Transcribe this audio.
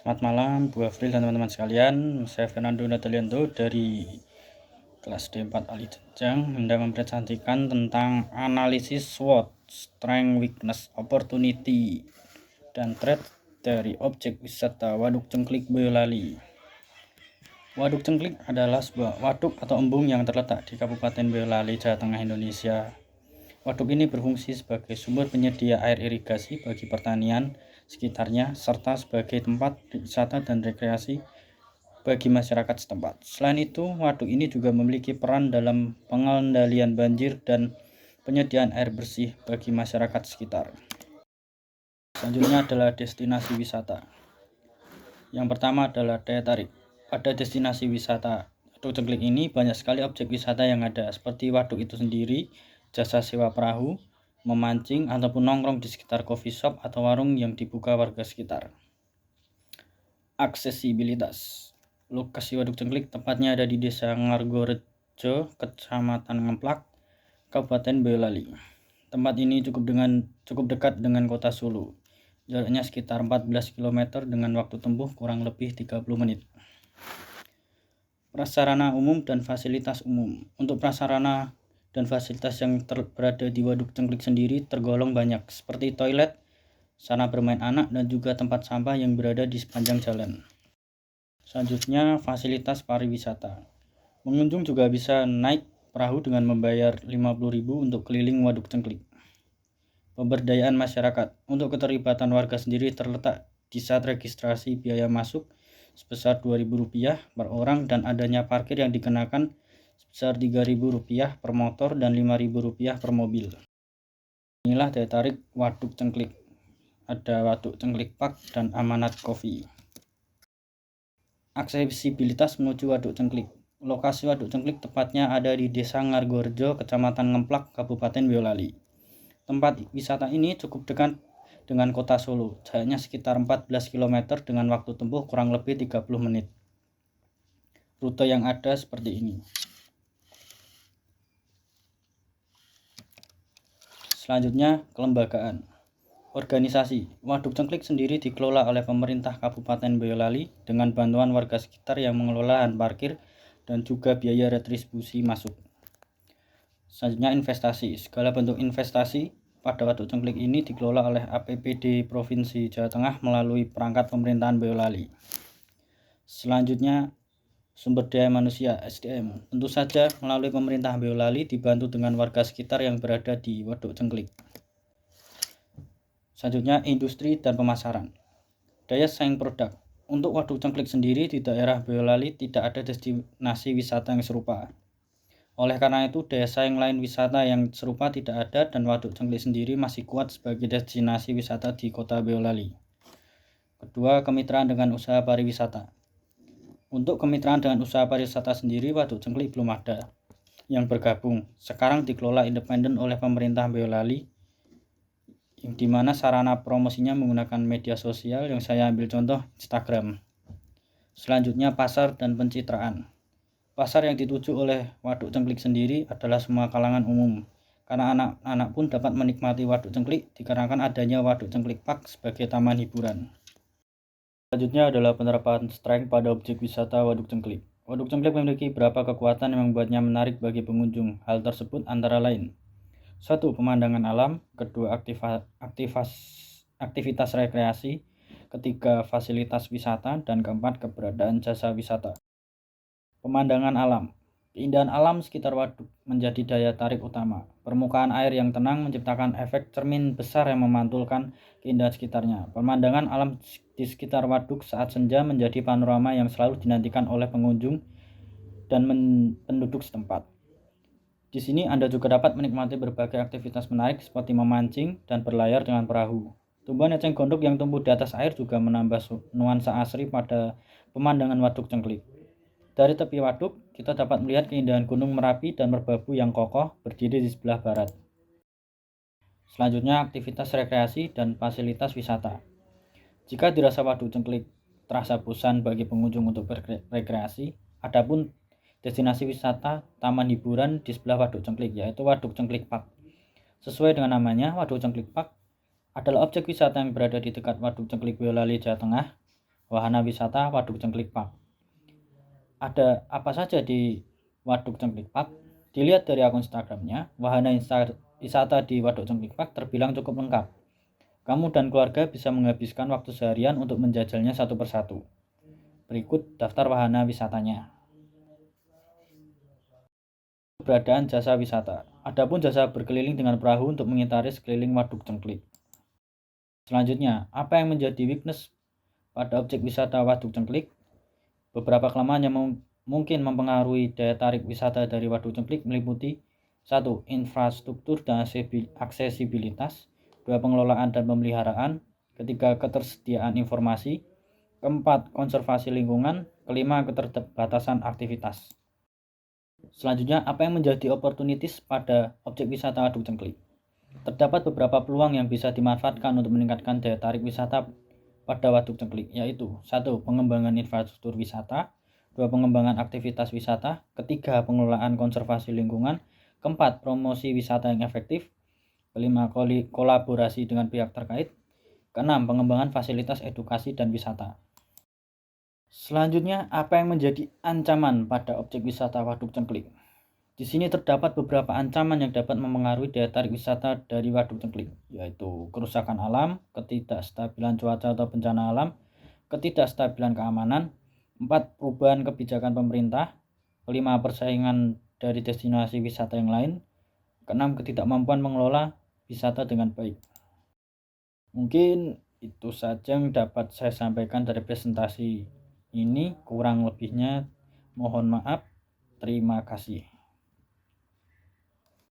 Selamat malam Bu Afril dan teman-teman sekalian. Saya Fernando Natalianto dari kelas D4 Ali Jenjang hendak mempresentasikan tentang analisis SWOT, Strength, Weakness, Opportunity, dan Threat dari objek wisata Waduk Cengklik Boyolali. Waduk Cengklik adalah sebuah waduk atau embung yang terletak di Kabupaten Boyolali, Jawa Tengah, Indonesia. Waduk ini berfungsi sebagai sumber penyedia air irigasi bagi pertanian sekitarnya, serta sebagai tempat wisata dan rekreasi bagi masyarakat setempat. Selain itu, waduk ini juga memiliki peran dalam pengendalian banjir dan penyediaan air bersih bagi masyarakat sekitar. Selanjutnya adalah destinasi wisata. Yang pertama adalah daya tarik. Pada destinasi wisata Waduk Cengklik ini banyak sekali objek wisata yang ada, seperti waduk itu sendiri, jasa sewa perahu, memancing, ataupun nongkrong di sekitar coffee shop atau warung yang dibuka warga sekitar. Aksesibilitas. Lokasi Waduk Cengklik tepatnya ada di Desa Ngargorejo, Kecamatan Ngemplak, Kabupaten Boyolali. Tempat ini cukup dekat dengan kota Solo. Jaraknya sekitar 14 km dengan waktu tempuh kurang lebih 30 menit. Prasarana umum dan fasilitas umum. Untuk prasarana dan fasilitas yang berada di Waduk Cengklik sendiri tergolong banyak, seperti toilet, sana bermain anak, dan juga tempat sampah yang berada di sepanjang jalan. Selanjutnya, fasilitas pariwisata. Pengunjung juga bisa naik perahu dengan membayar 50.000 untuk keliling Waduk Cengklik. Pemberdayaan masyarakat. Untuk keterlibatan warga sendiri terletak di saat registrasi biaya masuk sebesar Rp2.000 per orang dan adanya parkir yang dikenakan sebesar Rp3.000 per motor dan Rp5.000 per mobil. Inilah daya tarik Waduk Cengklik. Ada Waduk Cengklik Park dan Amanat Coffee. Aksesibilitas menuju Waduk Cengklik. Lokasi Waduk Cengklik tepatnya ada di Desa Ngargorejo, Kecamatan Ngemplak, Kabupaten Boyolali. Tempat wisata ini cukup dekat dengan kota Solo, jaraknya sekitar 14 km dengan waktu tempuh kurang lebih 30 menit. Rute yang ada seperti ini. Selanjutnya, kelembagaan. Organisasi. Waduk Cengklik sendiri dikelola oleh pemerintah Kabupaten Boyolali dengan bantuan warga sekitar yang mengelola lahan parkir dan juga biaya retribusi masuk. Selanjutnya, investasi. Segala bentuk investasi pada Waduk Cengklik ini dikelola oleh APBD Provinsi Jawa Tengah melalui perangkat pemerintahan Boyolali. Selanjutnya, sumber daya manusia (SDM). Tentu saja melalui pemerintah Boyolali dibantu dengan warga sekitar yang berada di Waduk Cengklik. Selanjutnya, industri dan pemasaran. Daya saing produk. Untuk Waduk Cengklik sendiri di daerah Boyolali tidak ada destinasi wisata yang serupa. Oleh karena itu, daya saing lain wisata yang serupa tidak ada dan Waduk Cengklik sendiri masih kuat sebagai destinasi wisata di kota Boyolali. Kedua, kemitraan dengan usaha pariwisata. Untuk kemitraan dengan usaha pariwisata sendiri, Waduk Cengklik belum ada yang bergabung. Sekarang dikelola independen oleh pemerintah Boyolali, yang dimana sarana promosinya menggunakan media sosial yang saya ambil contoh Instagram. Selanjutnya, pasar dan pencitraan. Pasar yang dituju oleh Waduk Cengklik sendiri adalah semua kalangan umum, karena anak-anak pun dapat menikmati Waduk Cengklik dikarenakan adanya Waduk Cengklik Park sebagai taman hiburan. Selanjutnya adalah penerapan strength pada objek wisata Waduk Cengklik. Waduk Cengklik memiliki beberapa kekuatan yang membuatnya menarik bagi pengunjung. Hal tersebut antara lain: 1. Pemandangan alam. 2. Aktivitas rekreasi. 3. Fasilitas wisata. Dan 4. Keberadaan jasa wisata. Pemandangan alam. Keindahan alam sekitar waduk menjadi daya tarik utama. Permukaan air yang tenang menciptakan efek cermin besar yang memantulkan keindahan sekitarnya. Pemandangan alam di sekitar waduk saat senja menjadi panorama yang selalu dinantikan oleh pengunjung dan penduduk setempat. Di sini Anda juga dapat menikmati berbagai aktivitas menarik seperti memancing dan berlayar dengan perahu. Tumbuhan eceng gondok yang tumbuh di atas air juga menambah nuansa asri pada pemandangan Waduk Cengklik. Dari tepi waduk, kita dapat melihat keindahan Gunung Merapi dan Merbabu yang kokoh berdiri di sebelah barat. Selanjutnya, aktivitas rekreasi dan fasilitas wisata. Jika dirasa Waduk Cengklik terasa bosan bagi pengunjung untuk berrekreasi, adapun destinasi wisata taman hiburan di sebelah Waduk Cengklik, yaitu Waduk Cengklik Park. Sesuai dengan namanya, Waduk Cengklik Park adalah objek wisata yang berada di dekat Waduk Cengklik Boyolali, Jawa Tengah. wahana wisata Waduk Cengklik Park. Ada apa saja di Waduk Cengklik Park? Dilihat dari akun Instagramnya, wahana wisata di Waduk Cengklik Park terbilang cukup lengkap. Kamu dan keluarga bisa menghabiskan waktu seharian untuk menjajalnya satu persatu. Berikut daftar wahana wisatanya. Keberadaan jasa wisata. Adapun jasa berkeliling dengan perahu untuk mengitari sekeliling Waduk Cengklik. Selanjutnya, apa yang menjadi weakness pada objek wisata Waduk Cengklik? Beberapa kelemahan yang mungkin mempengaruhi daya tarik wisata dari Waduk Cengklik meliputi 1. Infrastruktur dan aksesibilitas. 2. Pengelolaan dan pemeliharaan. 3. Ketersediaan informasi. 4. Konservasi lingkungan. 5. Keterbatasan aktivitas. Selanjutnya, apa yang menjadi opportunities pada objek wisata Waduk Cengklik? Terdapat beberapa peluang yang bisa dimanfaatkan untuk meningkatkan daya tarik wisata pada Waduk Cengklik, yaitu 1. Pengembangan infrastruktur wisata. 2. Pengembangan aktivitas wisata. 3. Pengelolaan konservasi lingkungan. 4. Promosi wisata yang efektif. 5. Kolaborasi dengan pihak terkait. 6. Pengembangan fasilitas edukasi dan wisata. Selanjutnya, apa yang menjadi ancaman pada objek wisata Waduk Cengklik? Di sini terdapat beberapa ancaman yang dapat mempengaruhi daya tarik wisata dari Waduk Cengklik, yaitu kerusakan alam, ketidakstabilan cuaca atau bencana alam, ketidakstabilan keamanan, 4. Perubahan kebijakan pemerintah, 5. Persaingan dari destinasi wisata yang lain, 6. Ketidakmampuan mengelola wisata dengan baik. Mungkin itu saja yang dapat saya sampaikan dari presentasi ini, kurang lebihnya mohon maaf. Terima kasih.